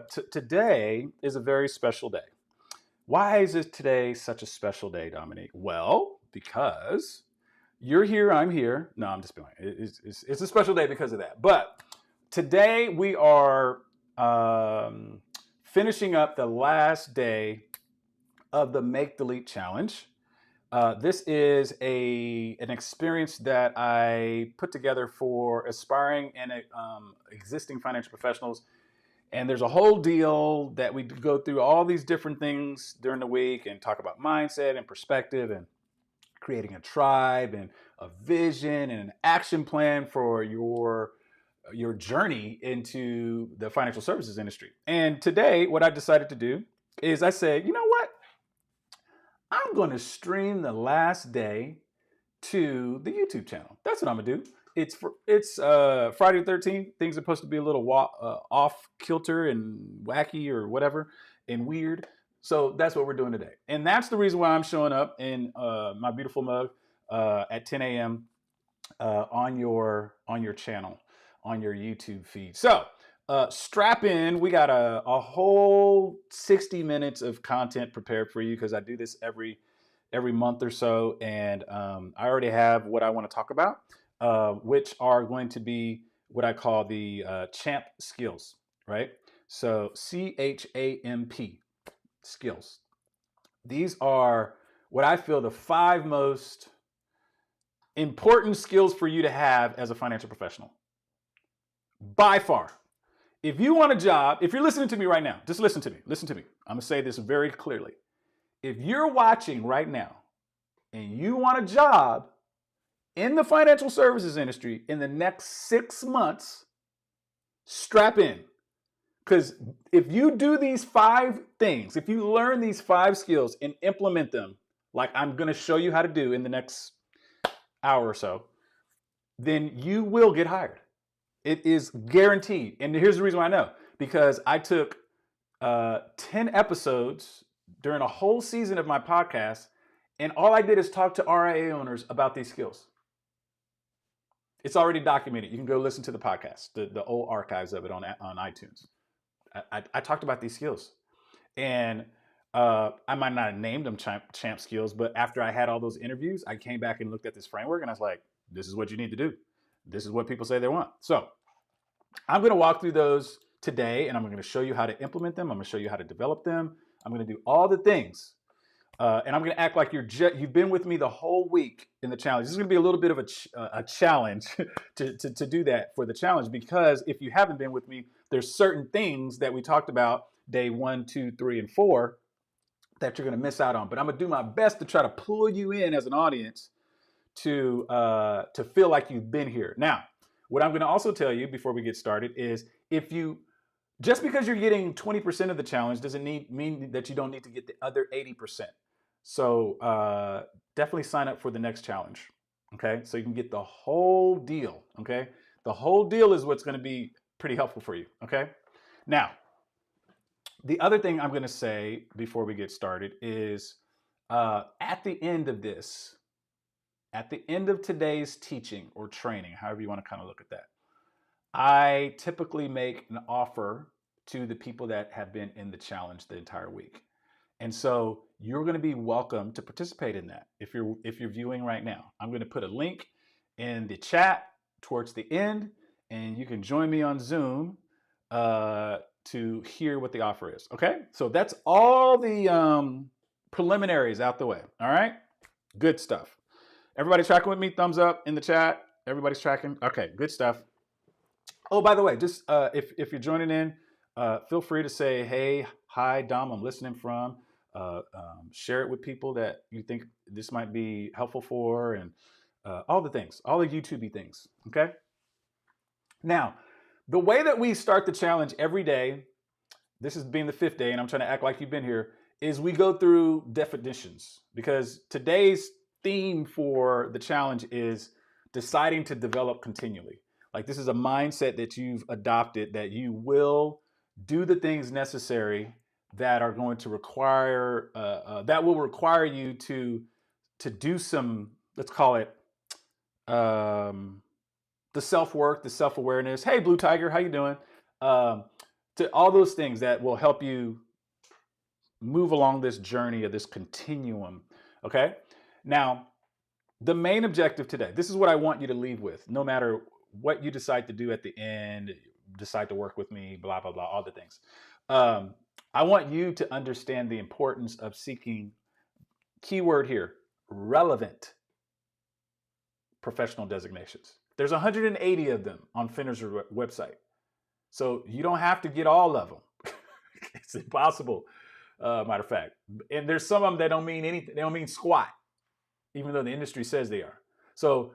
today is a very special day. Why is it today such a special day, Dominique? Well, because you're here, I'm here. No, I'm just playing. It's a special day because of that. But today we are finishing up the last day of the Make Delete Challenge. This is an experience that I put together for aspiring and existing financial professionals. And there's a whole deal that we go through all these different things during the week and talk about mindset and perspective and creating a tribe and a vision and an action plan for your journey into the financial services industry. And today, what I decided to do is I said, you know what? I'm going to stream the last day to the YouTube channel. That's what I'm gonna do. It's Friday the 13th. Things are supposed to be a little off kilter and wacky or whatever and weird. So that's what we're doing today. And that's the reason why I'm showing up in my beautiful mug at 10 a.m. On your channel, on your YouTube feed. So strap in. We got a whole 60 minutes of content prepared for you because I do this every month or so. And I already have what I want to talk about, which are going to be what I call the CHAMP skills, right? So CHAMP skills. These are what I feel the 5 most important skills for you to have as a financial professional. By far. If you want a job, if you're listening to me right now, just listen to me. Listen to me. I'm going to say this very clearly. If you're watching right now and you want a job in the financial services industry in the next 6 months, strap in. Because if you do these 5 things, if you learn these 5 skills and implement them, like I'm going to show you how to do in the next hour or so, then you will get hired. It is guaranteed. And here's the reason why I know. Because I took 10 episodes during a whole season of my podcast, and all I did is talk to RIA owners about these skills. It's already documented. You can go listen to the podcast, the old archives of it on iTunes. I talked about these skills. And I might not have named them champ skills, but after I had all those interviews, I came back and looked at this framework and I was like, this is what you need to do. This is what people say they want. So I'm going to walk through those today, and I'm going to show you how to implement them. I'm going to show you how to develop them. I'm going to do all the things. And I'm going to act like you've been with me the whole week in the challenge. This is going to be a little bit of a challenge to do that for the challenge, because if you haven't been with me, there's certain things that we talked about day 1, 2, 3, and 4 that you're going to miss out on. But I'm going to do my best to try to pull you in as an audience to feel like you've been here. Now, what I'm going to also tell you before we get started is just because you're getting 20% of the challenge doesn't mean that you don't need to get the other 80%. So definitely sign up for the next challenge, okay? So you can get the whole deal, okay? The whole deal is what's going to be pretty helpful for you, okay? Now, the other thing I'm going to say before we get started is at the end of this, at the end of today's teaching or training, however you want to kind of look at that, I typically make an offer to the people that have been in the challenge the entire week. And so you're going to be welcome to participate in that. If you're viewing right now, I'm going to put a link in the chat towards the end, and you can join me on Zoom to hear what the offer is. Okay, so that's all the preliminaries out the way. All right, good stuff. Everybody tracking with me? Thumbs up in the chat. Everybody's tracking. Okay, good stuff. Oh, by the way, just if you're joining in, feel free to say, hey, hi, Dom, I'm listening from. Share it with people that you think this might be helpful for, and all the things, all the YouTube-y things, okay? Now, the way that we start the challenge every day, this is being the 5th day, and I'm trying to act like you've been here, is we go through definitions, because today's theme for the challenge is deciding to develop continually. Like, this is a mindset that you've adopted, that you will do the things necessary that are going to require, that will require you to do some, let's call it the self-work, the self-awareness. Hey, Blue Tiger, how you doing? to all those things that will help you move along this journey of this continuum. Okay. Now, the main objective today, this is what I want you to leave with, no matter what you decide to do at the end, decide to work with me, blah, blah, blah, all the things. I want you to understand the importance of seeking, keyword here, relevant professional designations. There's 180 of them on Finner's website. So you don't have to get all of them. It's impossible, matter of fact. And there's some of them that don't mean anything. They don't mean squat, even though the industry says they are. So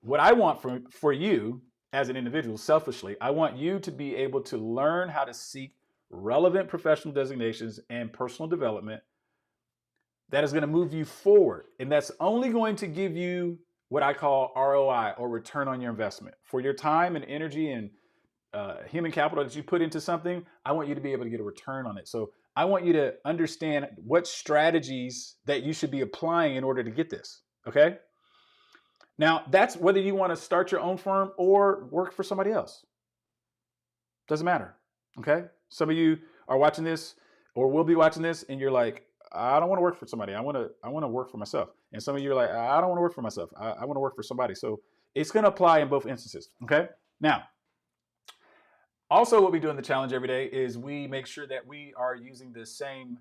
what I want for you as an individual, selfishly, I want you to be able to learn how to seek relevant professional designations and personal development that is going to move you forward. And that's only going to give you what I call ROI, or return on your investment. For your time and energy and human capital that you put into something, I want you to be able to get a return on it. So I want you to understand what strategies that you should be applying in order to get this, okay? Now, that's whether you want to start your own firm or work for somebody else. Doesn't matter, okay? Some of you are watching this or will be watching this and you're like, I don't want to work for somebody. I want to work for myself. And some of you are like, I don't want to work for myself. I want to work for somebody. So it's going to apply in both instances, okay? Now, also what we do in the challenge every day is we make sure that we are using the same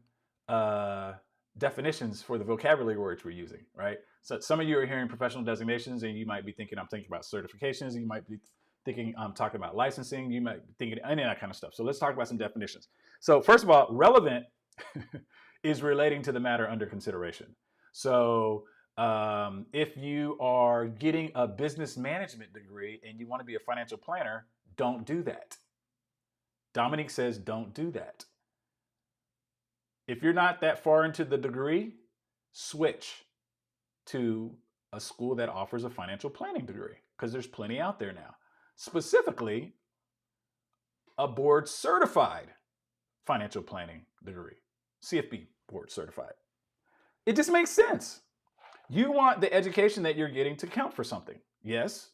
definitions for the vocabulary words we're using, right? So some of you are hearing professional designations and you might be thinking, I'm thinking about certifications. You might be thinking, I'm talking about licensing. You might be thinking any of that kind of stuff. So let's talk about some definitions. So first of all, relevant is relating to the matter under consideration. So if you are getting a business management degree and you want to be a financial planner, don't do that. Dominique says, don't do that. If you're not that far into the degree, switch to a school that offers a financial planning degree, because there's plenty out there now. Specifically, a board certified financial planning degree, CFP board certified. It just makes sense. You want the education that you're getting to count for something. Yes?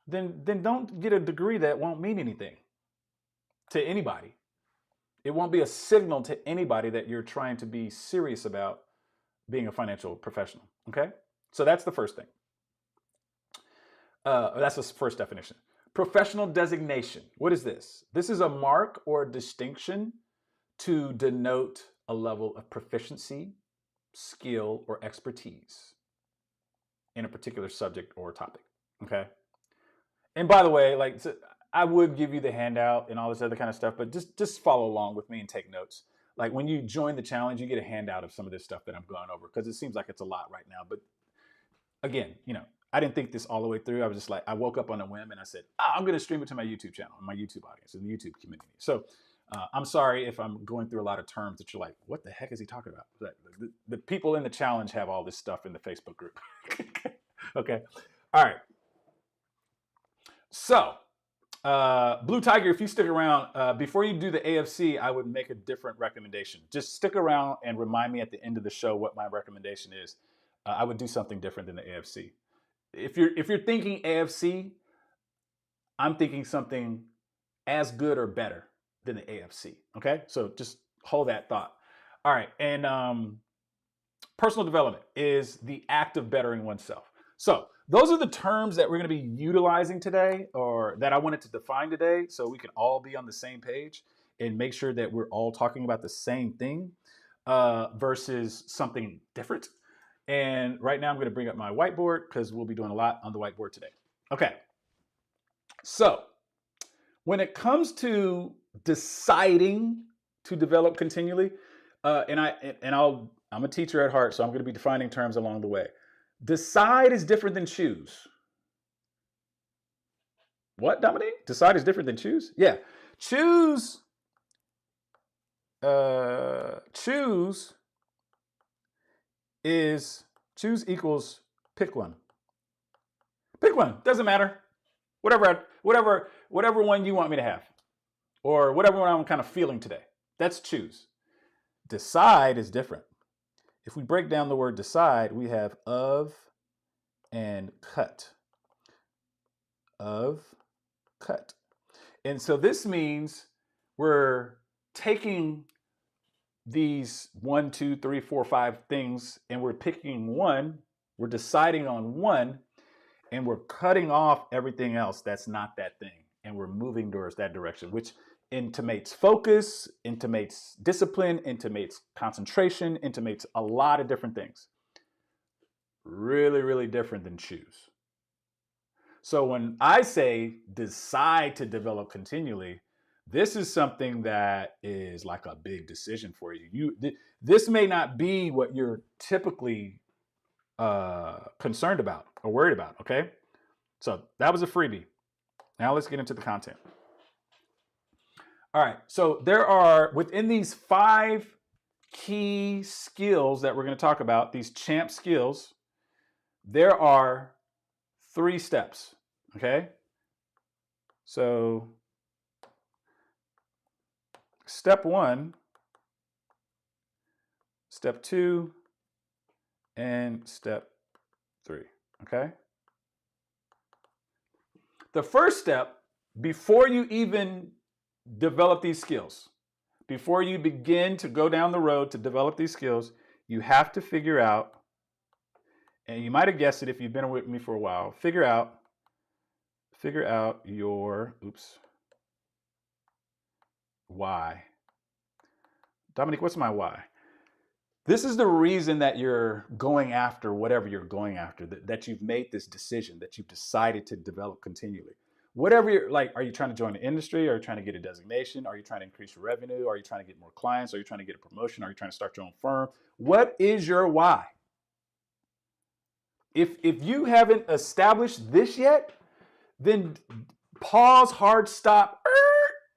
Then don't get a degree that won't mean anything to anybody. It won't be a signal to anybody that you're trying to be serious about being a financial professional, okay? So that's the first thing. That's the first definition. Professional designation. What is this? This is a mark or a distinction to denote a level of proficiency, skill, or expertise in a particular subject or topic, okay? And by the way, like, I would give you the handout and all this other kind of stuff, but just follow along with me and take notes. Like when you join the challenge, you get a handout of some of this stuff that I'm going over, because it seems like it's a lot right now. But again, you know, I didn't think this all the way through. I was just like, I woke up on a whim and I said, I'm going to stream it to my YouTube channel, my YouTube audience, and the YouTube community. So I'm sorry if I'm going through a lot of terms that you're like, what the heck is he talking about? The people in the challenge have all this stuff in the Facebook group. Okay. All right. So Blue Tiger, if you stick around, before you do the AFC, I would make a different recommendation. Just stick around and remind me at the end of the show what my recommendation is. I would do something different than the AFC. If you're thinking AFC, I'm thinking something as good or better than the AFC. Okay, so just hold that thought. All right, and personal development is the act of bettering oneself. So those are the terms that we're going to be utilizing today, or that I wanted to define today, so we can all be on the same page and make sure that we're all talking about the same thing versus something different. And right now I'm going to bring up my whiteboard because we'll be doing a lot on the whiteboard today. Okay. So when it comes to deciding to develop continually, I'm a teacher at heart, so I'm going to be defining terms along the way. Decide is different than choose. What, Dominique? Decide is different than choose? Yeah. Choose equals pick one. Pick one. Doesn't matter. Whatever one you want me to have, or whatever one I'm kind of feeling today. That's choose. Decide is different. If we break down the word decide, we have of and cut. Of, cut. And so this means we're taking these 1, 2, 3, 4, 5 things, and we're picking one, we're deciding on one, and we're cutting off everything else that's not that thing. And we're moving towards that direction, which intimates focus, intimates discipline, intimates concentration, intimates a lot of different things. Really, really different than choose. So when I say decide to develop continually, this is something that is like a big decision for you. This may not be what you're typically concerned about or worried about, okay? So that was a freebie. Now let's get into the content. All right, so there are, within these 5 key skills that we're going to talk about, these champ skills, there are 3 steps, okay? So step 1, step 2, and step 3, okay? The first step, before you even develop these skills, before you begin to go down the road to develop these skills, you have to figure out, and you might have guessed it if you've been with me for a while, figure out your, why. Dominique, what's my why? This is the reason that you're going after whatever you're going after, that you've made this decision, that you've decided to develop continually. Whatever you're like, are you trying to join the industry? Are you trying to get a designation? Are you trying to increase your revenue? Are you trying to get more clients? Are you trying to get a promotion? Are you trying to start your own firm? What is your why? If you haven't established this yet, then pause, hard stop,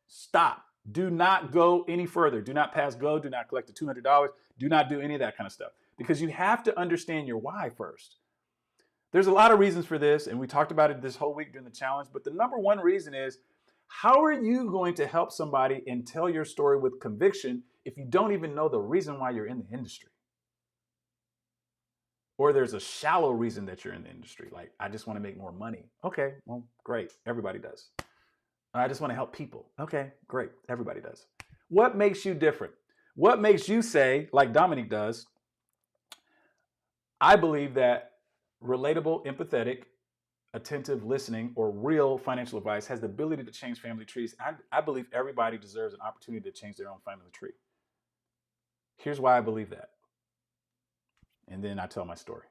stop. Do not go any further. Do not pass go. Do not collect the $200. Do not do any of that kind of stuff, because you have to understand your why first. There's a lot of reasons for this, and we talked about it this whole week during the challenge, but the number one reason is, how are you going to help somebody and tell your story with conviction if you don't even know the reason why you're in the industry? Or there's a shallow reason that you're in the industry, like, I just want to make more money. Okay, well, great. Everybody does. I just want to help people. Okay, great. Everybody does. What makes you different? What makes you say, like Dominique does, I believe that relatable, empathetic, attentive listening, or real financial advice has the ability to change family trees. I believe everybody deserves an opportunity to change their own family tree. Here's why I believe that. And then I tell my story.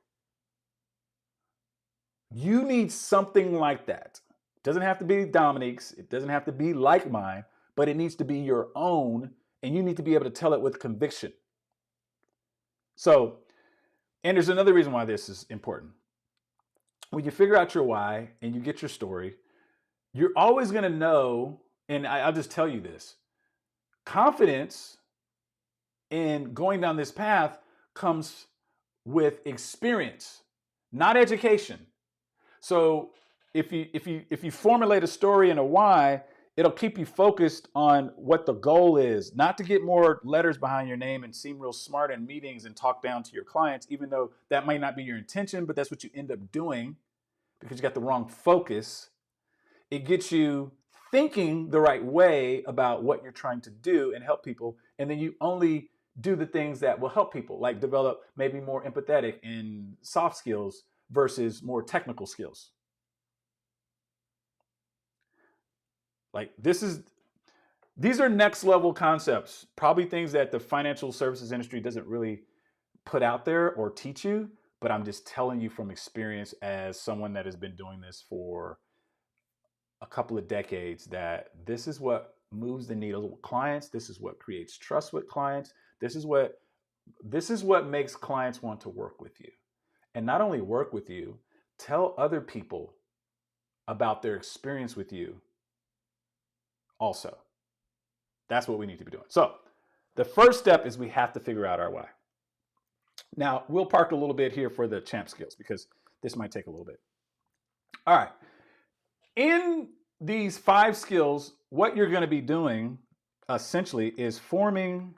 You need something like that. It doesn't have to be Dominique's. It doesn't have to be like mine, but it needs to be your own, and you need to be able to tell it with conviction. So, and there's another reason why this is important. When you figure out your why and you get your story, you're always going to know, and I'll just tell you this, confidence in going down this path comes with experience, not education. So if you formulate a story and a why, it'll keep you focused on what the goal is, not to get more letters behind your name and seem real smart in meetings and talk down to your clients, even though that might not be your intention, but that's what you end up doing because you got the wrong focus. It gets you thinking the right way about what you're trying to do and help people, and then you only do the things that will help people, like develop maybe more empathetic and soft skills versus more technical skills. Like these are next level concepts, probably things that the financial services industry doesn't really put out there or teach you, but I'm just telling you from experience as someone that has been doing this for a couple of decades, that this is what moves the needle with clients. This is what creates trust with clients. This is what makes clients want to work with you. And not only work with you, tell other people about their experience with you also. That's what we need to be doing. So the first step is we have to figure out our why. Now, we'll park a little bit here for the champ skills because this might take a little bit. All right. In these 5 skills, what you're going to be doing essentially is forming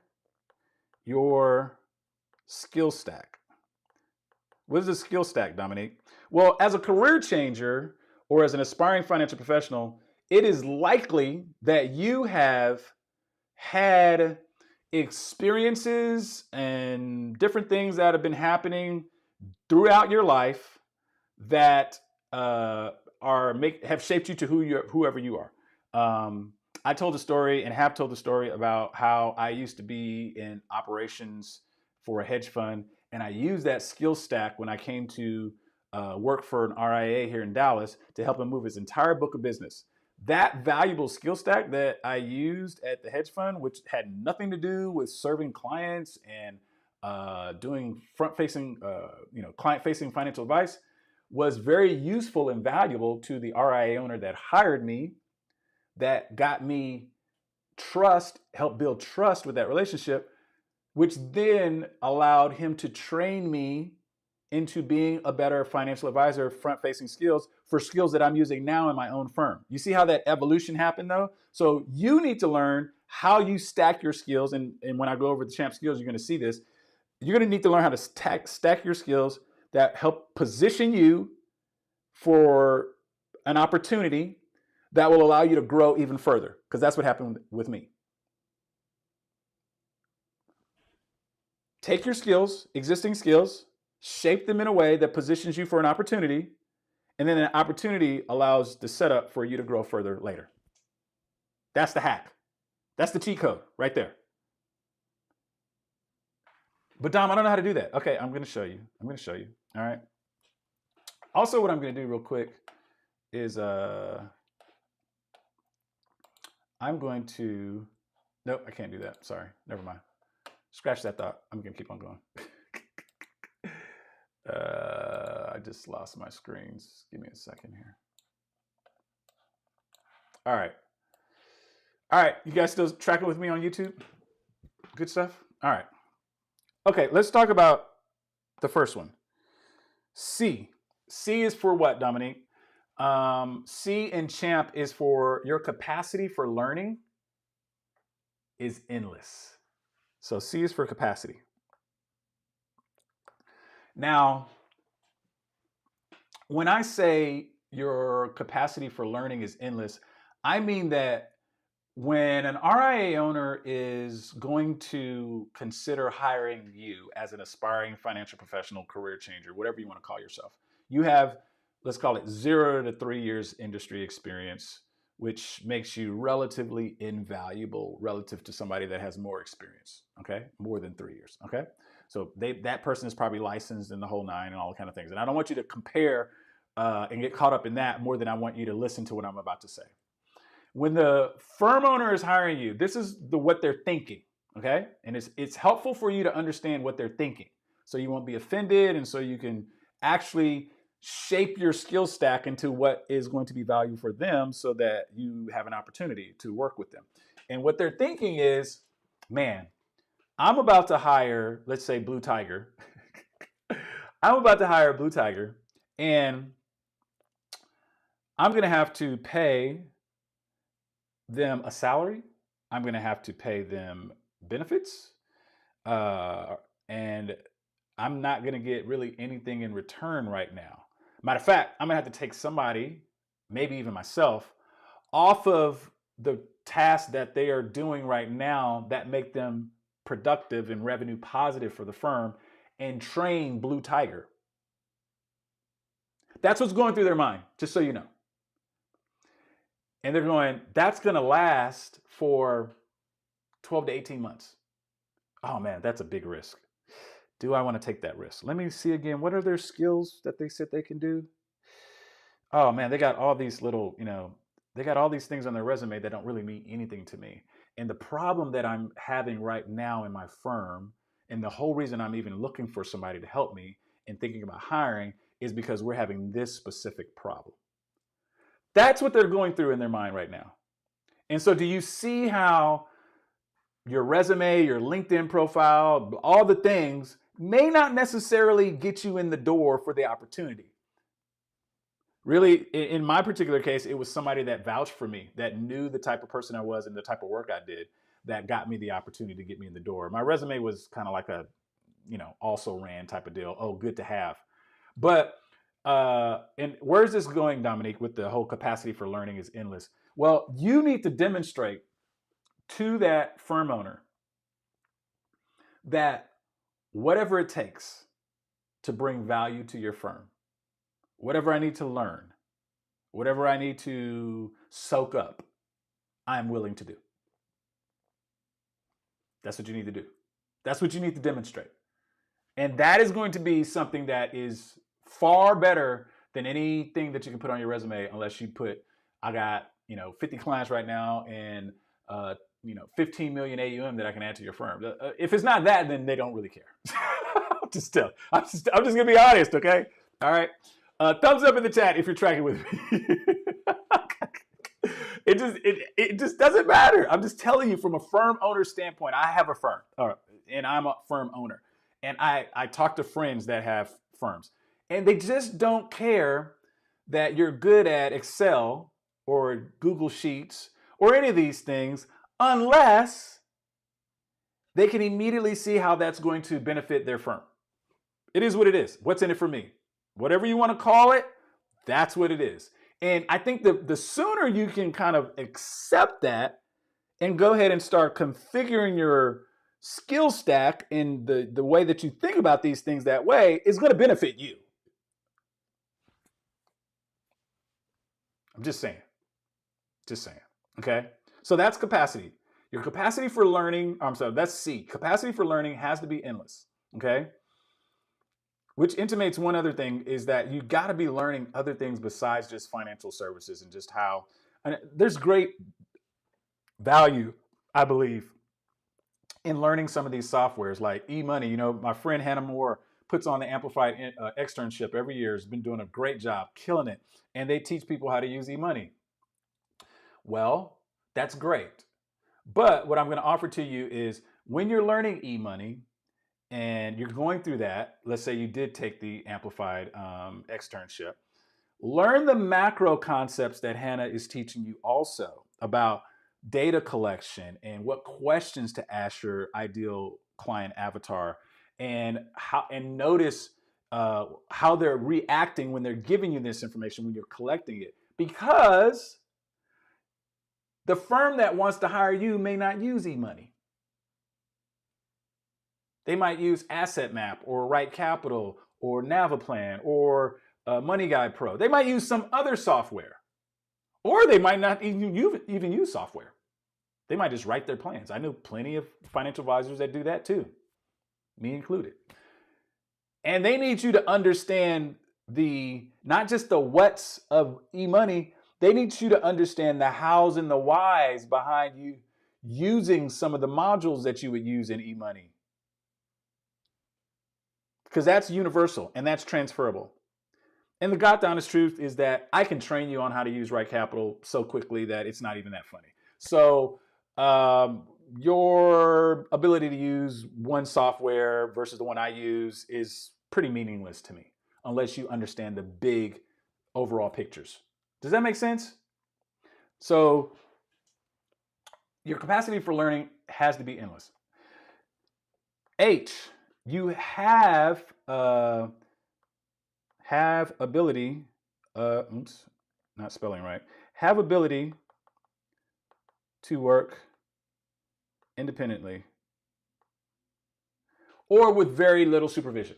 your skill stack. What is a skill stack, Dominique? Well, as a career changer or as an aspiring financial professional, it is likely that you have had experiences and different things that have been happening throughout your life that have shaped you to whoever you are. I told a story and have told the story about how I used to be in operations for a hedge fund, and I used that skill stack when I came to work for an RIA here in Dallas to help him move his entire book of business. That valuable skill stack that I used at the hedge fund, which had nothing to do with serving clients and doing front-facing, client-facing financial advice, was very useful and valuable to the RIA owner that hired me, that got me trust, helped build trust with that relationship, which then allowed him to train me into being a better financial advisor, front-facing skills for skills that I'm using now in my own firm. You see how that evolution happened though? So you need to learn how you stack your skills. And when I go over the champ skills, you're gonna see this. You're gonna need to learn how to stack your skills that help position you for an opportunity that will allow you to grow even further, because that's what happened with me. Take your skills, existing skills, shape them in a way that positions you for an opportunity, and then an opportunity allows the setup for you to grow further later. That's the hack. That's the cheat code right there. But Dom, I don't know how to do that. Okay, I'm going to show you. All right. Also, what I'm going to do real quick is I'm going to, nope, I can't do that. Sorry, never mind. Scratch that thought. I'm going to keep on going. I just lost my screens. Give me a second here. All right. You guys still tracking with me on YouTube? Good stuff? All right. Okay, let's talk about the first one. C. C is for what, Dominique? C in CHAMP is for your capacity for learning is endless. So C is for capacity. Now, when I say your capacity for learning is endless, I mean that when an RIA owner is going to consider hiring you as an aspiring financial professional, career changer, whatever you want to call yourself, you have, let's call it 0 to 3 years industry experience, which makes you relatively invaluable relative to somebody that has more experience, okay? More than 3 years, okay? So that person is probably licensed in the whole nine and all kind of things. And I don't want you to compare and get caught up in that more than I want you to listen to what I'm about to say. When the firm owner is hiring you, this is what they're thinking, okay? And it's helpful for you to understand what they're thinking so you won't be offended, and so you can actually shape your skill stack into what is going to be valuable for them so that you have an opportunity to work with them. And what they're thinking is, man, I'm about to hire, let's say, Blue Tiger. I'm about to hire Blue Tiger, and I'm going to have to pay them a salary. I'm going to have to pay them benefits. And I'm not going to get really anything in return right now. Matter of fact, I'm going to have to take somebody, maybe even myself, off of the tasks that they are doing right now that make them productive and revenue positive for the firm and train Blue Tiger. That's what's going through their mind, just so you know. And they're going, that's going to last for 12 to 18 months. Oh man, that's a big risk. Do I want to take that risk? Let me see again. What are their skills that they said they can do? Oh man, they got all these little, they got all these things on their resume that don't really mean anything to me. And the problem that I'm having right now in my firm, and the whole reason I'm even looking for somebody to help me and thinking about hiring, is because we're having this specific problem. That's what they're going through in their mind right now. And so do you see how your resume, your LinkedIn profile, all the things may not necessarily get you in the door for the opportunity? Really, in my particular case, it was somebody that vouched for me, that knew the type of person I was and the type of work I did, that got me the opportunity to get me in the door. My resume was kind of like a, also ran type of deal. Oh, good to have. But, and where's this going, Dominique, with the whole capacity for learning is endless? Well, you need to demonstrate to that firm owner that whatever it takes to bring value to your firm, whatever I need to learn, whatever I need to soak up, I'm willing to do. That's what you need to do. That's what you need to demonstrate. And that is going to be something that is far better than anything that you can put on your resume, unless you put, I got, 50 clients right now and 15 million AUM that I can add to your firm. If it's not that, then they don't really care. I'm just gonna be honest, okay? All right. Thumbs up in the chat if you're tracking with me. It just doesn't matter. I'm just telling you from a firm owner standpoint. I have a firm, and I'm a firm owner, and I talk to friends that have firms, and they just don't care that you're good at Excel or Google Sheets or any of these things unless they can immediately see how that's going to benefit their firm. It is what it is. What's in it for me? Whatever you want to call it, that's what it is. And I think the sooner you can kind of accept that and go ahead and start configuring your skill stack in the way that you think about these things that way is going to benefit you. I'm just saying. Okay? So that's capacity. Your capacity for learning, that's C. Capacity for learning has to be endless. Okay? Which intimates one other thing is that you got to be learning other things besides just financial services and just how, and there's great value, I believe, in learning some of these softwares like e-money. My friend Hannah Moore puts on the Amplified externship every year, has been doing a great job, killing it. And they teach people how to use e-money. Well, that's great. But what I'm going to offer to you is when you're learning e-money and you're going through that, let's say you did take the Amplified externship, learn the macro concepts that Hannah is teaching you also about data collection and what questions to ask your ideal client avatar, and notice how they're reacting when they're giving you this information, when you're collecting it. Because the firm that wants to hire you may not use e-money. They might use Asset Map or Right Capital or Navaplan or Money Guide Pro. They might use some other software. Or they might not even use software. They might just write their plans. I know plenty of financial advisors that do that too, me included. And they need you to understand not just the what's of e-money, they need you to understand the hows and the whys behind you using some of the modules that you would use in e-money. Because that's universal and that's transferable. And the God honest truth is that I can train you on how to use Right Capital so quickly that it's not even that funny. So your ability to use one software versus the one I use is pretty meaningless to me unless you understand the big overall pictures. Does that make sense? So your capacity for learning has to be endless. H, you have ability, not spelling right, have ability to work independently or with very little supervision.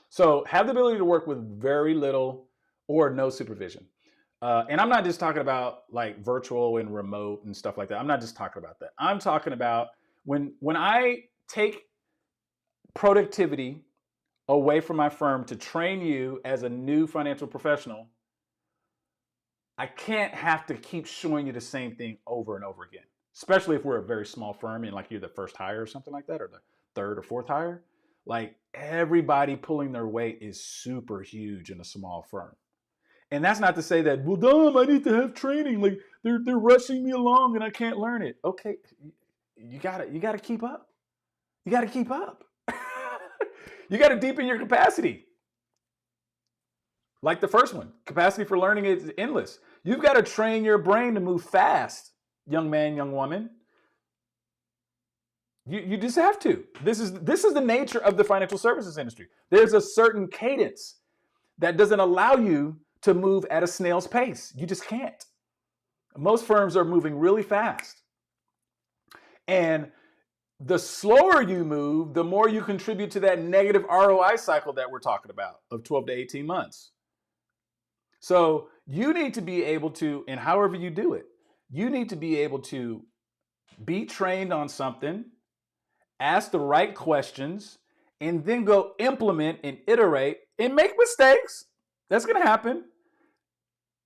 So have the ability to work with very little or no supervision. And I'm not just talking about like virtual and remote and stuff like that. I'm not just talking about that. I'm talking about when I take productivity away from my firm to train you as a new financial professional, I can't have to keep showing you the same thing over and over again, especially if we're a very small firm and like you're the first hire or something like that, or the third or fourth hire. Like everybody pulling their weight is super huge in a small firm. And that's not to say that, well, Dom, I need to have training. Like they're rushing me along and I can't learn it. Okay, you gotta keep up. You gotta keep up. You gotta deepen your capacity. Like the first one, capacity for learning is endless. You've got to train your brain to move fast, young man, young woman. You just have to. This is the nature of the financial services industry. There's a certain cadence that doesn't allow you to move at a snail's pace. You just can't. Most firms are moving really fast. And the slower you move, the more you contribute to that negative ROI cycle that we're talking about of 12 to 18 months. So you need to be able to, and however you do it, you need to be able to be trained on something, ask the right questions, and then go implement and iterate and make mistakes. That's going to happen.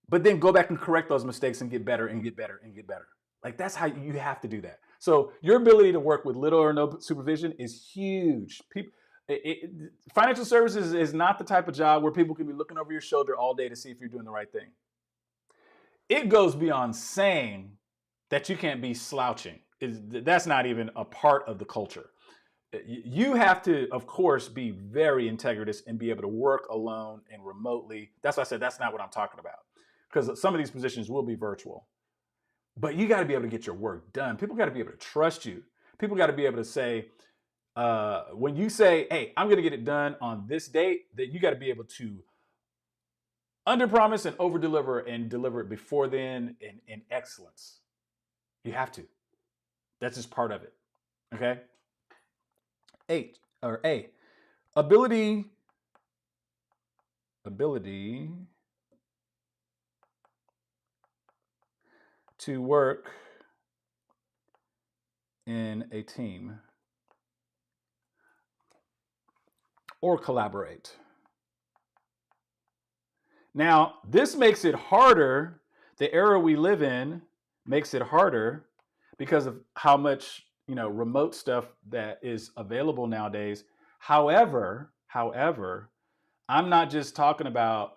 But then go back and correct those mistakes and get better and get better and get better. Like that's how you have to do that. So your ability to work with little or no supervision is huge. Financial services is not the type of job where people can be looking over your shoulder all day to see if you're doing the right thing. It goes beyond saying that you can't be slouching. That's not even a part of the culture. You have to, of course, be very integritous and be able to work alone and remotely. That's why I said that's not what I'm talking about. Because some of these positions will be virtual. But you got to be able to get your work done. People got to be able to trust you. People got to be able to say, when you say, hey, I'm going to get it done on this date, that you got to be able to underpromise and overdeliver and deliver it before then in excellence. You have to. That's just part of it. Okay? A, ability to work in a team or collaborate. Now, this makes it harder. The era we live in makes it harder because of how much, remote stuff that is available nowadays. However, I'm not just talking about,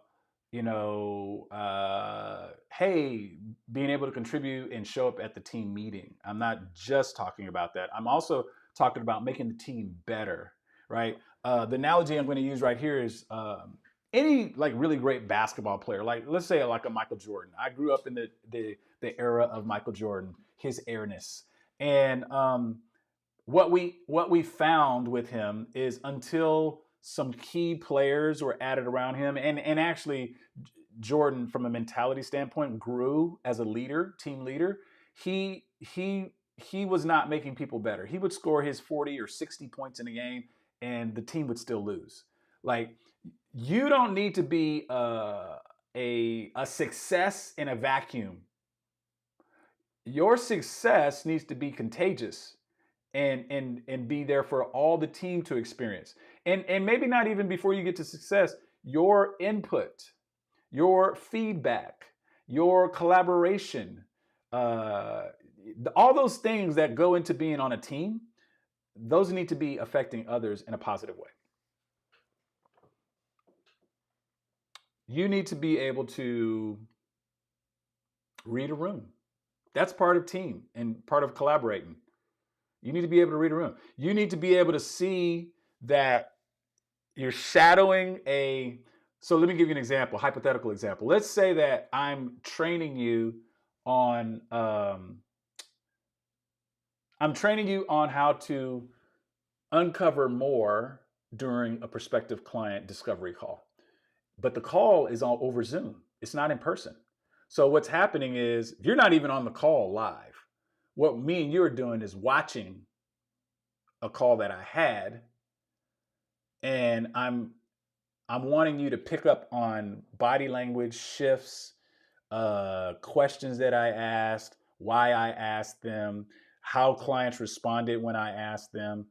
hey, being able to contribute and show up at the team meeting. I'm not just talking about that. I'm also talking about making the team better, right? The analogy I'm going to use right here is any like really great basketball player, like let's say like a Michael Jordan. I grew up in the era of Michael Jordan, his airness. And what we found with him is until some key players were added around him, and actually Jordan, from a mentality standpoint, grew as a leader, team leader. He was not making people better. He would score his 40 or 60 points in a game, and the team would still lose. Like, you don't need to be a success in a vacuum. Your success needs to be contagious and be there for all the team to experience. And maybe not even before you get to success, your input, your feedback, your collaboration, all those things that go into being on a team, those need to be affecting others in a positive way. You need to be able to read a room. That's part of team and part of collaborating. You need to be able to read a room. You need to be able to see that you're shadowing so let me give you an example, hypothetical example. Let's say that I'm training you on how to uncover more during a prospective client discovery call. But the call is all over Zoom. It's not in person. So what's happening is you're not even on the call live. What me and you are doing is watching a call that I had, and I'm wanting you to pick up on body language shifts, questions that I asked, why I asked them, how clients responded when I asked them.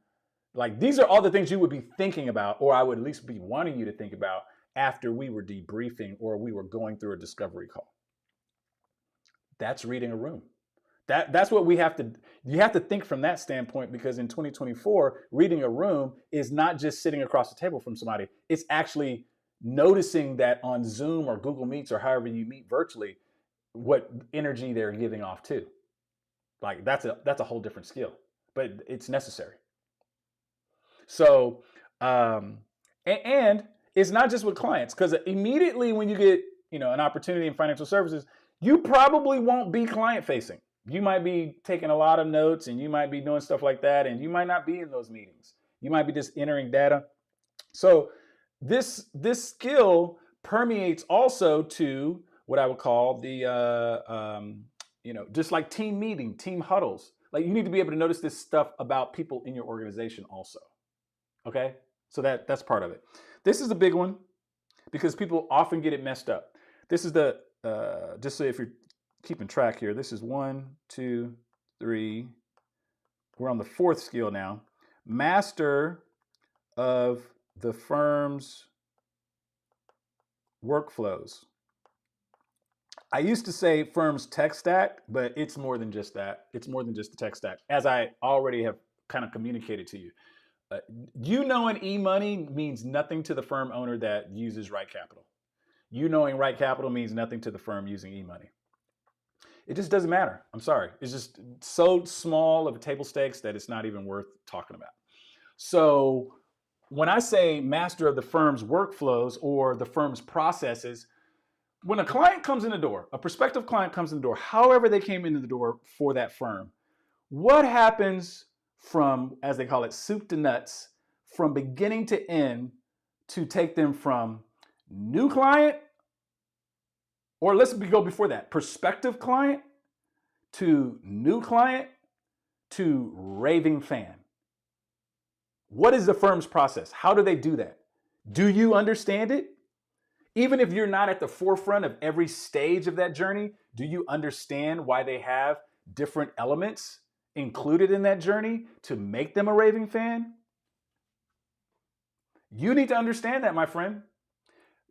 Like, these are all the things you would be thinking about, or I would at least be wanting you to think about after we were debriefing or we were going through a discovery call. That's reading a room. That's what you have to think from that standpoint, because in 2024, reading a room is not just sitting across the table from somebody. It's actually noticing that on Zoom or Google Meets or however you meet virtually, what energy they're giving off too. Like, that's a whole different skill, but it's necessary. So, and it's not just with clients, because immediately when you get, an opportunity in financial services, you probably won't be client facing. You might be taking a lot of notes and you might be doing stuff like that, and you might not be in those meetings. You might be just entering data. So this skill permeates also to what I would call the just like team meeting, team huddles. Like you need to be able to notice this stuff about people in your organization also. Okay, so that's part of it. This is the big one because people often get it messed up. This is the just so if you're keeping track here, this is 1, 2, 3. We're on the 4th skill now. Master of the firm's workflows. I used to say firm's tech stack, but it's more than just that. It's more than just the tech stack, as I already have kind of communicated to you. You knowing e-money means nothing to the firm owner that uses Right Capital. You knowing Right Capital means nothing to the firm using e-money. It just doesn't matter. I'm sorry. It's just so small of a table stakes that it's not even worth talking about. So when I say master of the firm's workflows or the firm's processes, when a client comes in the door, a prospective client comes in the door, however they came into the door for that firm, what happens from, as they call it, soup to nuts, from beginning to end to take them from new client, or let's go before that, prospective client to new client to raving fan? What is the firm's process? How do they do that? Do you understand it? Even if you're not at the forefront of every stage of that journey, do you understand why they have different elements included in that journey to make them a raving fan? You need to understand that, my friend.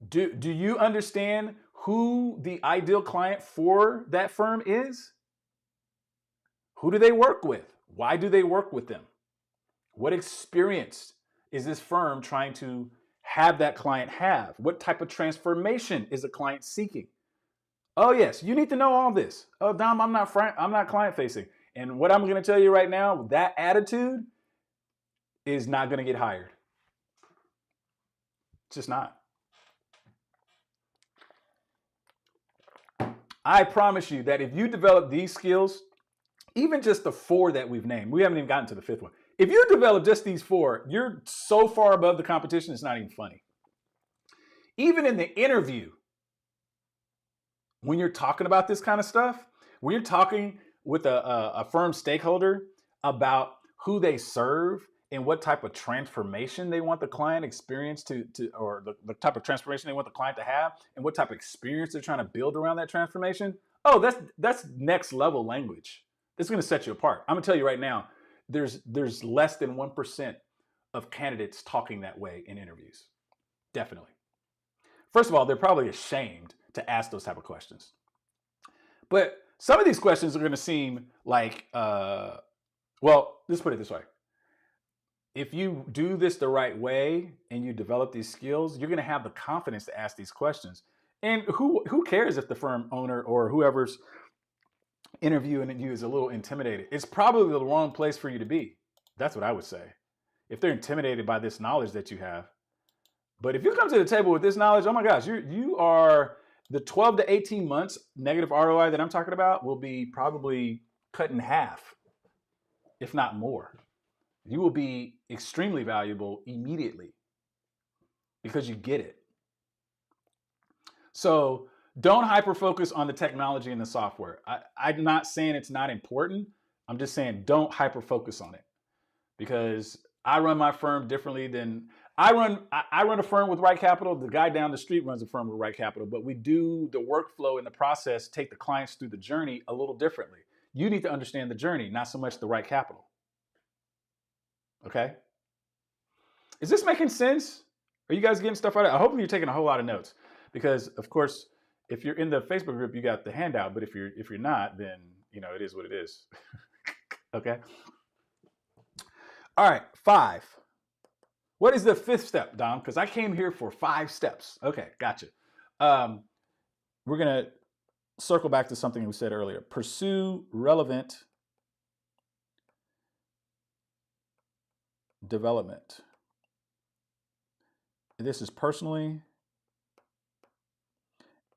Do you understand who the ideal client for that firm is? Who do they work with? Why do they work with them? What experience is this firm trying to have that client have? What type of transformation is a client seeking? Oh yes, you need to know all this. Oh Dom, I'm not client facing. And what I'm going to tell you right now, that attitude is not going to get hired. It's just not. I promise you that if you develop these skills, even just the 4 that we've named, we haven't even gotten to the 5th one. If you develop just these 4, you're so far above the competition, it's not even funny. Even in the interview, when you're talking about this kind of stuff, when you're talking with a firm stakeholder about who they serve and what type of transformation they want the client experience or the type of transformation they want the client to have and what type of experience they're trying to build around that transformation, oh, that's next level language. It's going to set you apart. I'm going to tell you right now, there's less than 1% of candidates talking that way in interviews. Definitely. First of all, they're probably ashamed to ask those type of questions. But some of these questions are going to seem like, well, let's put it this way. If you do this the right way and you develop these skills, you're going to have the confidence to ask these questions. And who cares if the firm owner or whoever's interviewing you is a little intimidated? It's probably the wrong place for you to be. That's what I would say. If they're intimidated by this knowledge that you have. But if you come to the table with this knowledge, oh my gosh, you are the 12 to 18 months negative ROI that I'm talking about will be probably cut in half, if not more. You will be extremely valuable immediately because you get it. So don't hyper-focus on the technology and the software. I'm not saying it's not important. I'm just saying don't hyper-focus on it, because I run my firm differently than I run a firm with Right Capital. The guy down the street runs a firm with Right Capital, but we do the workflow and the process, take the clients through the journey a little differently. You need to understand the journey, not so much the Right Capital. Okay? Is this making sense? Are you guys getting stuff out of it? I hope you're taking a whole lot of notes, because of course, if you're in the Facebook group, you got the handout, but if you're not, then it is what it is. Okay? All right, 5. What is the 5th step, Dom? Because I came here for 5 steps. Okay, gotcha. We're going to circle back to something we said earlier. Pursue relevant development. This is personally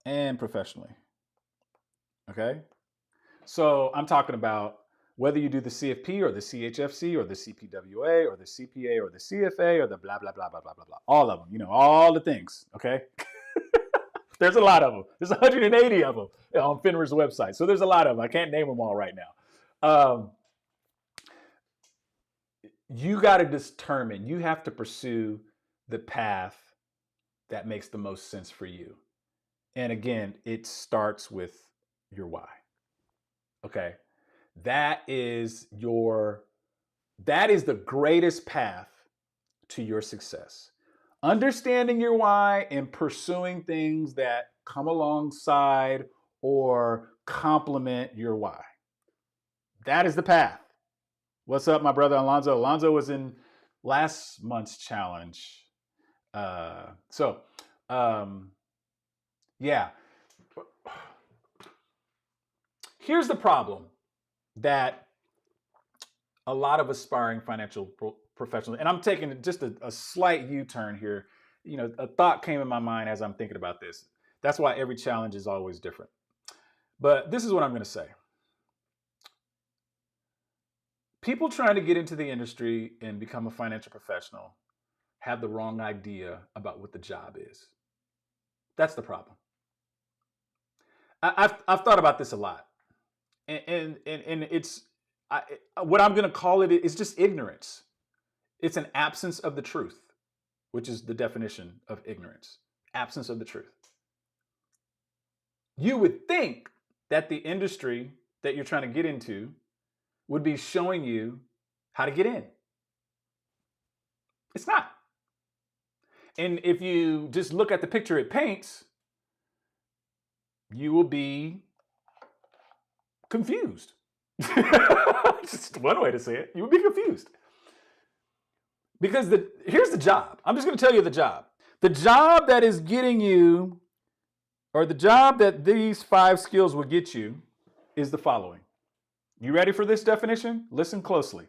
and professionally. Okay? So I'm talking about whether you do the CFP or the CHFC or the CPWA or the CPA or the CFA or the blah, blah, blah, blah, blah, blah, blah. All of them, all the things, okay? There's a lot of them. There's 180 of them on FINRA's website. So there's a lot of them. I can't name them all right now. You got to determine, you have to pursue the path that makes the most sense for you. And again, it starts with your why. Okay. That is the greatest path to your success. Understanding your why and pursuing things that come alongside or complement your why. That is the path. What's up, my brother Alonzo? Alonzo was in last month's challenge. Yeah. Here's the problem that a lot of aspiring financial professionals, and I'm taking just a slight U-turn here. You know, a thought came in my mind as I'm thinking about this. That's why every challenge is always different. But this is what I'm going to say. People trying to get into the industry and become a financial professional have the wrong idea about what the job is. That's the problem. I've thought about this a lot, and it's what I'm going to call it is just ignorance. It's an absence of the truth, which is the definition of ignorance. Absence of the truth. You would think that the industry that you're trying to get into would be showing you how to get in. It's not. And if you just look at the picture it paints, you will be confused. Just one way to say it. You will be confused. Because here's the job. I'm just going to tell you the job. The job that is getting you, or the job that these 5 skills will get you, is the following. You ready for this definition? Listen closely.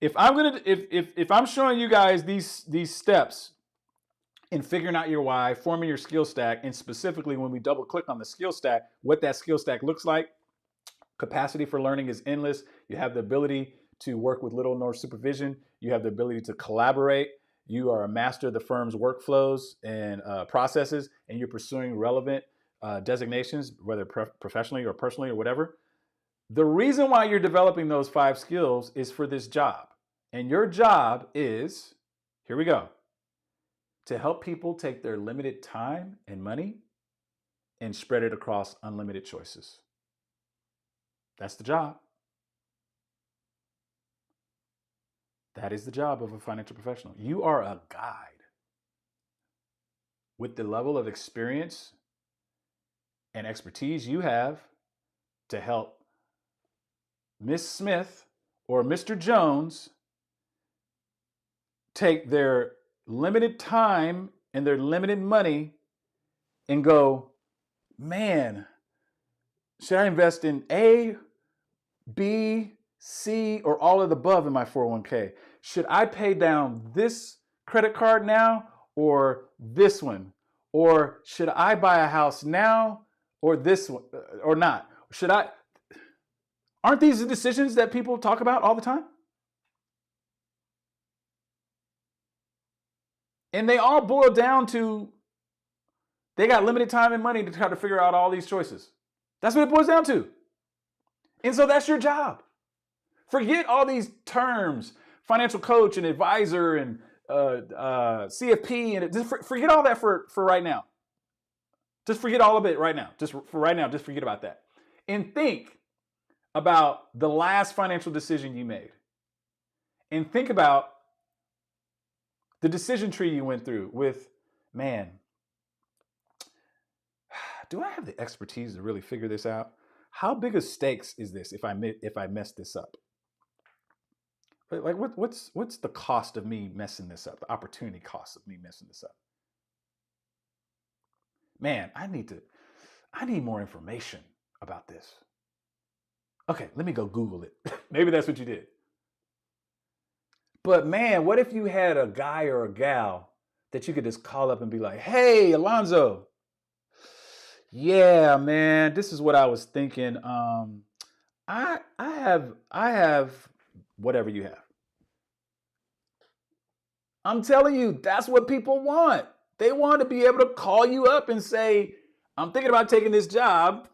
If I'm showing you guys these steps in figuring out your why, forming your skill stack, and specifically when we double click on the skill stack, what that skill stack looks like, capacity for learning is endless. You have the ability to work with little nor supervision. You have the ability to collaborate. You are a master of the firm's workflows and processes, and you're pursuing relevant designations, whether professionally or personally or whatever. The reason why you're developing those 5 skills is for this job. And your job is, here we go, to help people take their limited time and money and spread it across unlimited choices. That's the job. That is the job of a financial professional. You are a guide with the level of experience and expertise you have to help Miss Smith or Mr. Jones take their limited time and their limited money and go, man, should I invest in A, B, C, or all of the above in my 401k? Should I pay down this credit card now or this one? Or should I buy a house now or this one or not? Aren't these the decisions that people talk about all the time? And they all boil down to they got limited time and money to try to figure out all these choices. That's what it boils down to. And so that's your job. Forget all these terms, financial coach and advisor and CFP, and just forget all that for right now. Just forget all of it right now. Just for right now, just forget about that. And think about the last financial decision you made. And think about the decision tree you went through with, man, do I have the expertise to really figure this out? How big of stakes is this if I mess this up? Like what's the cost of me messing this up? The opportunity cost of me messing this up? Man, I need more information about this. Okay, let me go Google it. Maybe that's what you did. But man, what if you had a guy or a gal that you could just call up and be like, hey, Alonzo, yeah, man, this is what I was thinking. I have whatever you have. I'm telling you, that's what people want. They want to be able to call you up and say, I'm thinking about taking this job.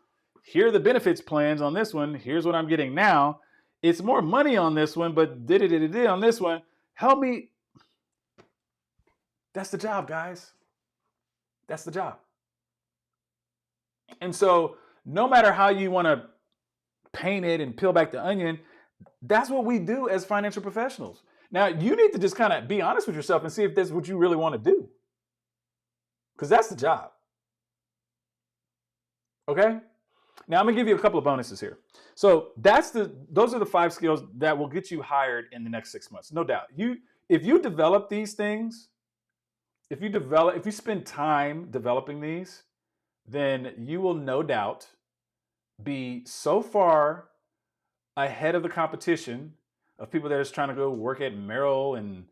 Here are the benefits plans on this one. Here's what I'm getting now. It's more money on this one, but on this one. Help me. That's the job, guys. That's the job. And so no matter how you want to paint it and peel back the onion, that's what we do as financial professionals. Now, you need to just kind of be honest with yourself and see if that's what you really want to do. Because that's the job. Okay? Now, I'm going to give you a couple of bonuses here. So those are the 5 skills that will get you hired in the next 6 months. No doubt. If you develop these things, if you spend time developing these, then you will no doubt be so far ahead of the competition of people that are just trying to go work at Merrill and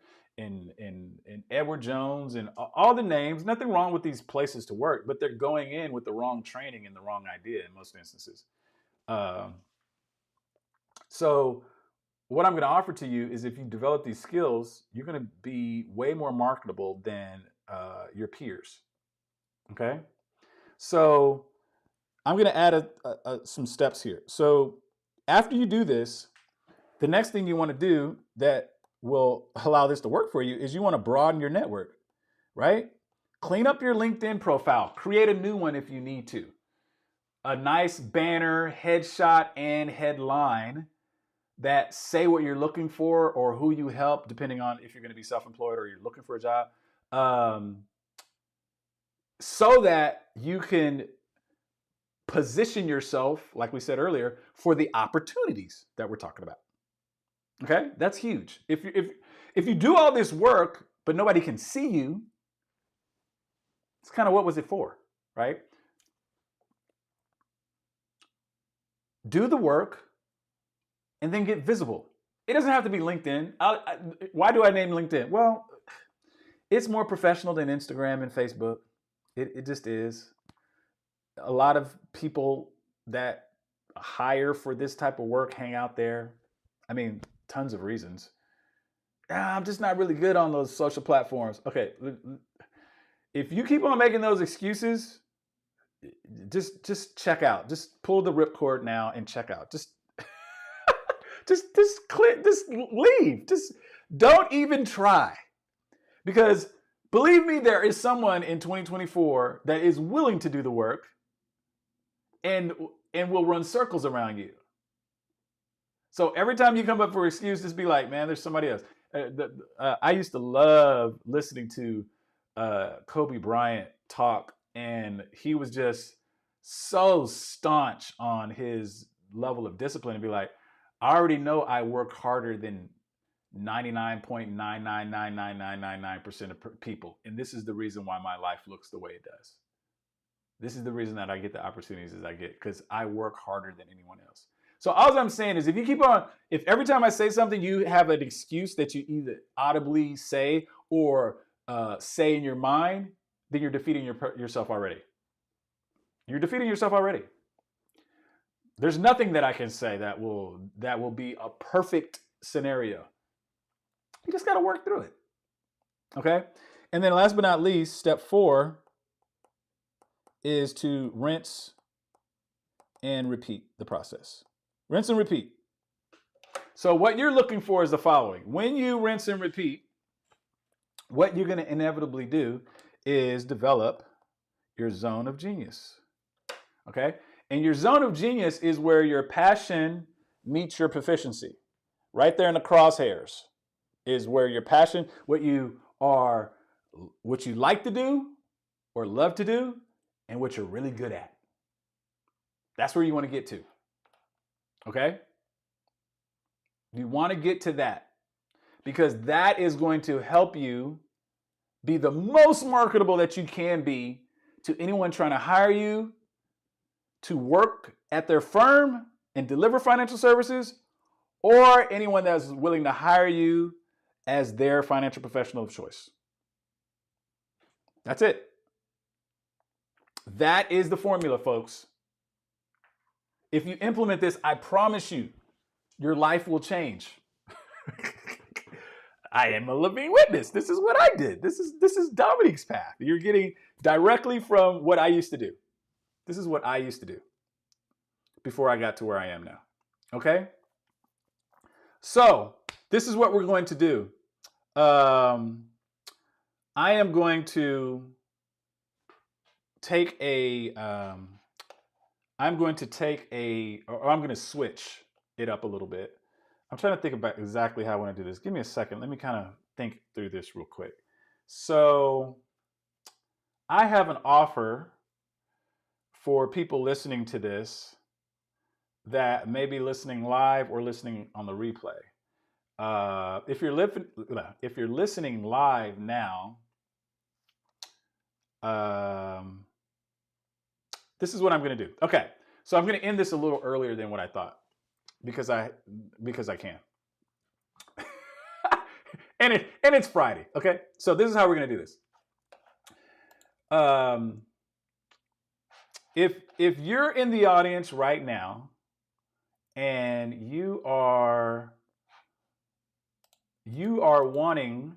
Edward Jones and all the names. Nothing wrong with these places to work, but they're going in with the wrong training and the wrong idea in most instances. So what I'm going to offer to you is if you develop these skills, you're going to be way more marketable than your peers. Okay? So I'm going to add some steps here. So after you do this, the next thing you want to do that will allow this to work for you is you want to broaden your network, right? Clean up your LinkedIn profile. Create a new one if you need to. A nice banner, headshot, and headline that say what you're looking for or who you help, depending on if you're going to be self-employed or you're looking for a job, so that you can position yourself, like we said earlier, for the opportunities that we're talking about. Okay, that's huge. If you do all this work but nobody can see you, it's kind of what was it for, right? Do the work and then get visible. It doesn't have to be LinkedIn. Why do I name LinkedIn? Well, it's more professional than Instagram and Facebook. It just is. A lot of people that hire for this type of work hang out there. I mean, tons of reasons. I'm just not really good on those social platforms. Okay, if you keep on making those excuses, just check out. Just pull the ripcord now and check out. Just leave. Just don't even try. Because believe me, there is someone in 2024 that is willing to do the work and will run circles around you. So every time you come up for an excuse, just be like, man, there's somebody else. I used to love listening to Kobe Bryant talk, and he was just so staunch on his level of discipline and be like, I already know I work harder than 99.9999999% of people. And this is the reason why my life looks the way it does. This is the reason that I get the opportunities as I get, because I work harder than anyone else. So all I'm saying is if you keep on, if every time I say something, you have an excuse that you either audibly say or say in your mind, then you're defeating yourself already. You're defeating yourself already. There's nothing that I can say that will be a perfect scenario. You just got to work through it. Okay? And then last but not least, step 4 is to rinse and repeat the process. Rinse and repeat. So what you're looking for is the following. When you rinse and repeat, what you're going to inevitably do is develop your zone of genius. Okay? And your zone of genius is where your passion meets your proficiency. Right there in the crosshairs is where your passion, what you like to do or love to do, and what you're really good at. That's where you want to get to. Okay? You want to get to that because that is going to help you be the most marketable that you can be to anyone trying to hire you to work at their firm and deliver financial services, or anyone that's willing to hire you as their financial professional of choice. That's it. That is the formula, folks. If you implement this, I promise you, your life will change. I am a living witness. This is what I did. This is Dominique's path. You're getting directly from what I used to do. This is what I used to do before I got to where I am now. Okay? So, this is what we're going to do. I am going to take I'm going to switch it up a little bit. I'm trying to think about exactly how I want to do this. Give me a second. Let me kind of think through this real quick. So I have an offer for people listening to this that may be listening live or listening on the replay. If you're listening live now, this is what I'm going to do. Okay, so I'm going to end this a little earlier than what I thought because I can. and it's Friday. Okay, so this is how we're going to do this. If you're in the audience right now and you are wanting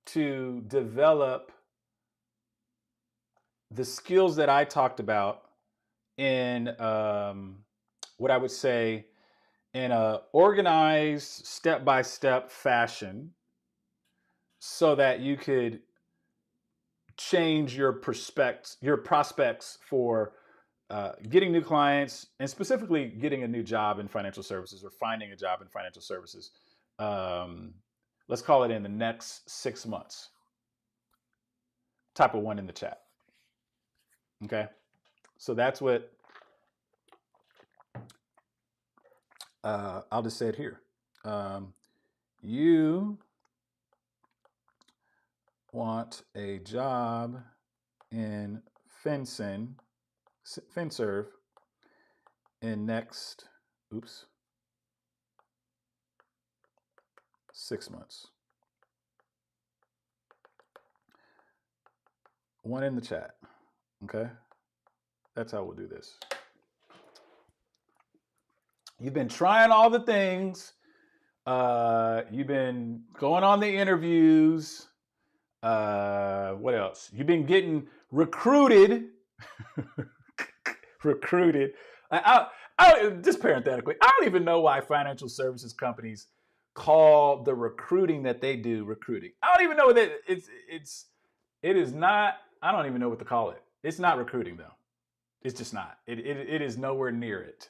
to develop the skills that I talked about in what I would say in a organized step-by-step fashion so that you could change your prospects for getting new clients and specifically getting a new job in financial services or finding a job in financial services. Let's call it in the next 6 months. Type of one in the chat. Okay. So that's what I'll just say it here. You want a job in FinServ in next 6 months. One in the chat. Okay. That's how we'll do this. You've been trying all the things. You've been going on the interviews. What else? You've been getting recruited. Recruited. I just parenthetically, I don't even know why financial services companies call the recruiting that they do recruiting. I don't even know that it is not. I don't even know what to call it. It's not recruiting though. It's just not. It is nowhere near it.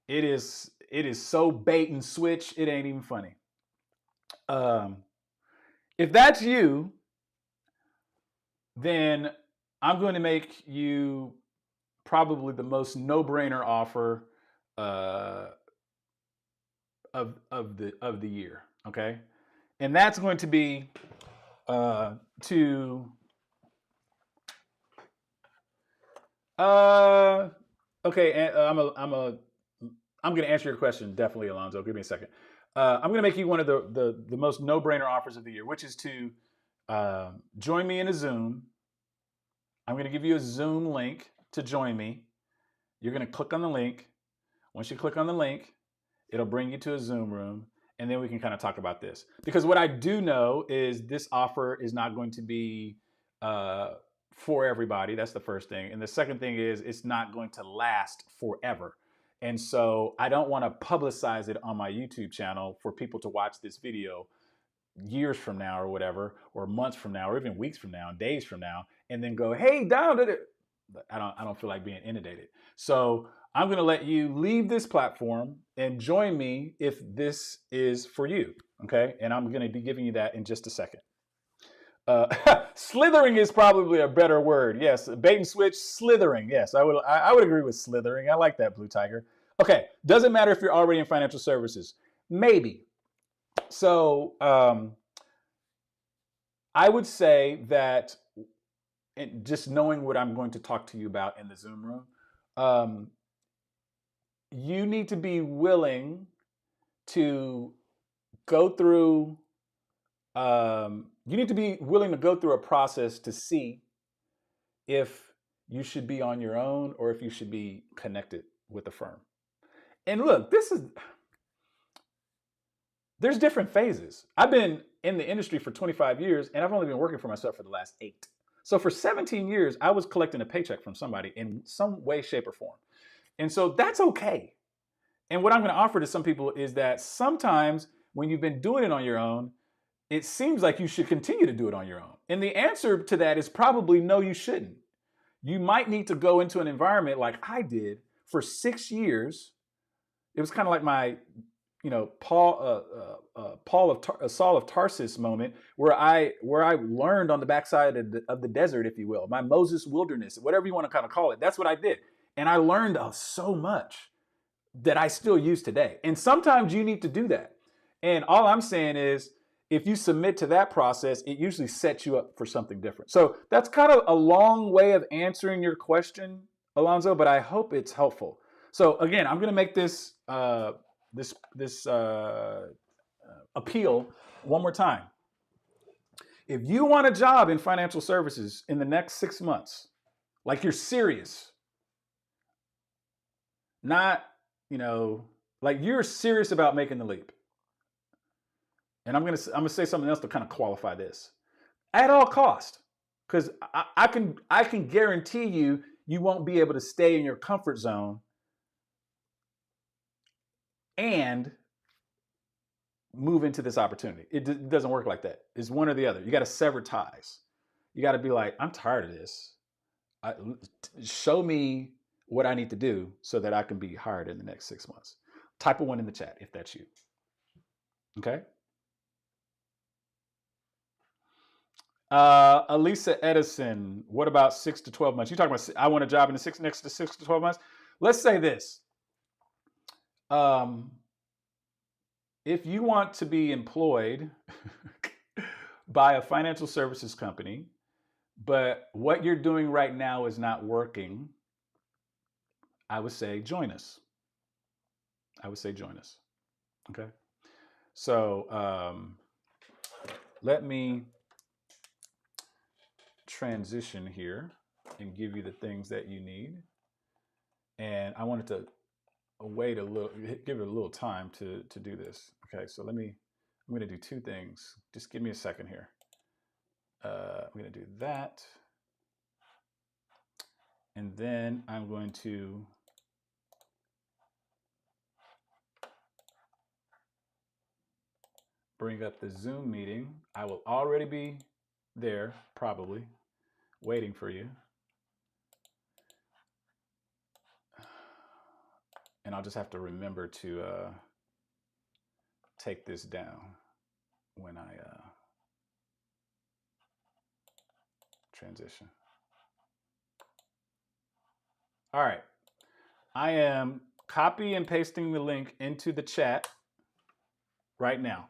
It is so bait and switch. It ain't even funny. If that's you, then I'm going to make you probably the most no-brainer offer of the year. Okay, and that's going to be okay, and I'm going to answer your question definitely, Alonzo. Give me a second. I'm going to make you one of the most no-brainer offers of the year, which is to join me in a Zoom. I'm going to give you a Zoom link to join me. You're going to click on the link. Once you click on the link, it'll bring you to a Zoom room, and then we can kind of talk about this. Because what I do know is this offer is not going to be for everybody. That's the first thing. And the second thing is it's not going to last forever. And so I don't want to publicize it on my YouTube channel for people to watch this video years from now or whatever, or months from now, or even weeks from now, days from now, and then go, hey, down to it. I don't feel like being inundated. So I'm going to let you leave this platform and join me if this is for you. Okay. And I'm going to be giving you that in just a second. Slithering is probably a better word. Yes. Bait and switch, slithering. Yes. I would agree with slithering. I like that, Blue Tiger. Okay. Doesn't matter if you're already in financial services. Maybe. So, I would say that just knowing what I'm going to talk to you about in the Zoom room, you need to be willing to go through, a process to see if you should be on your own or if you should be connected with a firm. And look, there's different phases. I've been in the industry for 25 years, and I've only been working for myself for the last 8. So for 17 years, I was collecting a paycheck from somebody in some way, shape, or form. And so that's okay. And what I'm going to offer to some people is that sometimes when you've been doing it on your own, it seems like you should continue to do it on your own. And the answer to that is probably no, you shouldn't. You might need to go into an environment like I did for 6 years. It was kind of like my, Saul of Tarsus moment where I learned on the backside of the desert, if you will, my Moses wilderness, whatever you want to kind of call it. That's what I did. And I learned so much that I still use today. And sometimes you need to do that. And all I'm saying is, if you submit to that process, it usually sets you up for something different. So that's kind of a long way of answering your question, Alonzo, but I hope it's helpful. So again, I'm going to make this appeal one more time. If you want a job in financial services in the next 6 months, like you're serious, not, like you're serious about making the leap. And I'm gonna say something else to kind of qualify this. At all cost, because I can guarantee you won't be able to stay in your comfort zone and move into this opportunity. It doesn't work like that. It's one or the other. You got to sever ties. You got to be like, I'm tired of this. Show me what I need to do so that I can be hired in the next 6 months. Type a 1 in the chat if that's you. Okay. Elisa Edison, what about 6 to 12 months? You talking about, I want a job in the next to 6 to 12 months. Let's say this. If you want to be employed by a financial services company, but what you're doing right now is not working, I would say join us. Okay. So let me transition here and give you the things that you need. And I wanted to wait a little, give it a little time to do this. Okay, so I'm going to do 2 things. Just give me a second here. I'm going to do that. And then I'm going to bring up the Zoom meeting. I will already be there, probably, waiting for you. And I'll just have to remember to take this down when I transition. All right. I am copy and pasting the link into the chat right now.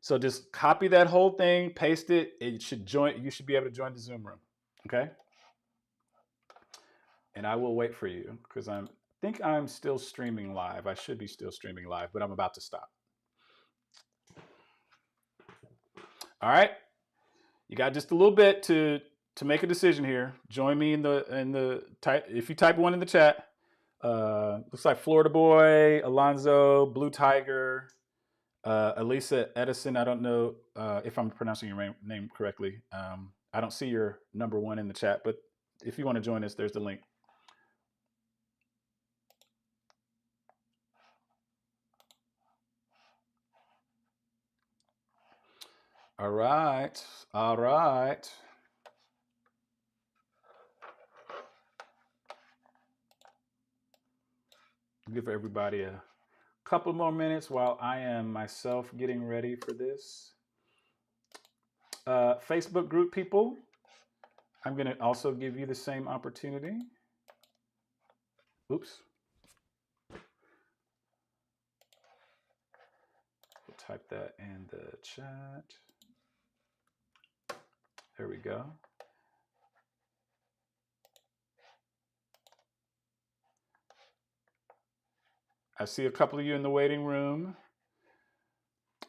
So just copy that whole thing, paste it. You should be able to join the Zoom room. Okay. And I will wait for you because I think I'm still streaming live. I should be still streaming live, but I'm about to stop. All right. You got just a little bit to make a decision here. Join me in the type. If you type 1 in the chat, looks like Florida Boy, Alonzo, Blue Tiger, Elisa Edison. I don't know if I'm pronouncing your name correctly. I don't see your number 1 in the chat, but if you want to join us, there's the link. All right. All right. Give everybody a couple more minutes while I am myself getting ready for this. Facebook group people, I'm going to also give you the same opportunity. Oops. We'll type that in the chat. There we go. I see a couple of you in the waiting room.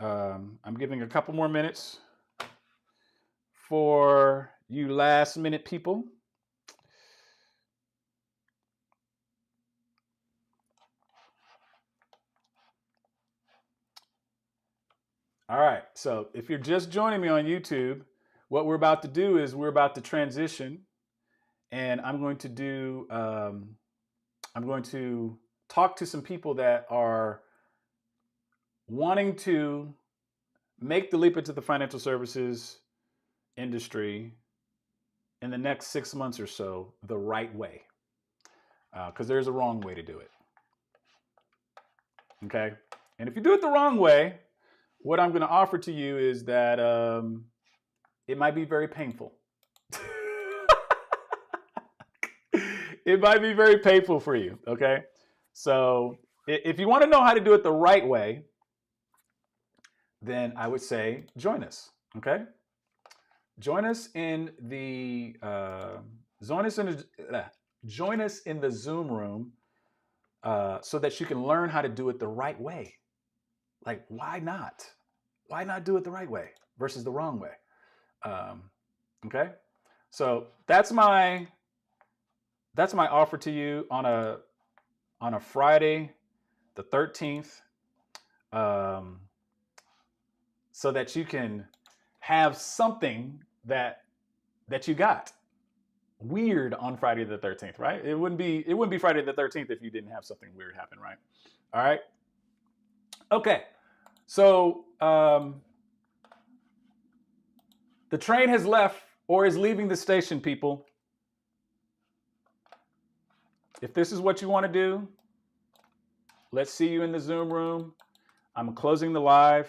I'm giving a couple more minutes for you last minute people. All right. So if you're just joining me on YouTube, what we're about to do is we're about to transition, and I'm going to do. I'm going to talk to some people that are wanting to make the leap into the financial services industry in the next 6 months or so the right way, because there's a wrong way to do it. Okay. And if you do it the wrong way, what I'm going to offer to you is that it might be very painful. It might be very painful for you. Okay. So if you want to know how to do it the right way, then I would say join us. Okay. Join us in the join us in the Zoom room so that you can learn how to do it the right way. Like, why not? Why not do it the right way versus the wrong way? Okay, so that's my offer to you on a Friday, the 13th, so that you can have something that you got weird on Friday the 13th, right? It wouldn't be Friday the 13th if you didn't have something weird happen, right? All right. Okay. So the train has left or is leaving the station, people. If this is what you want to do, let's see you in the Zoom room. I'm closing the live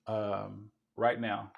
right now.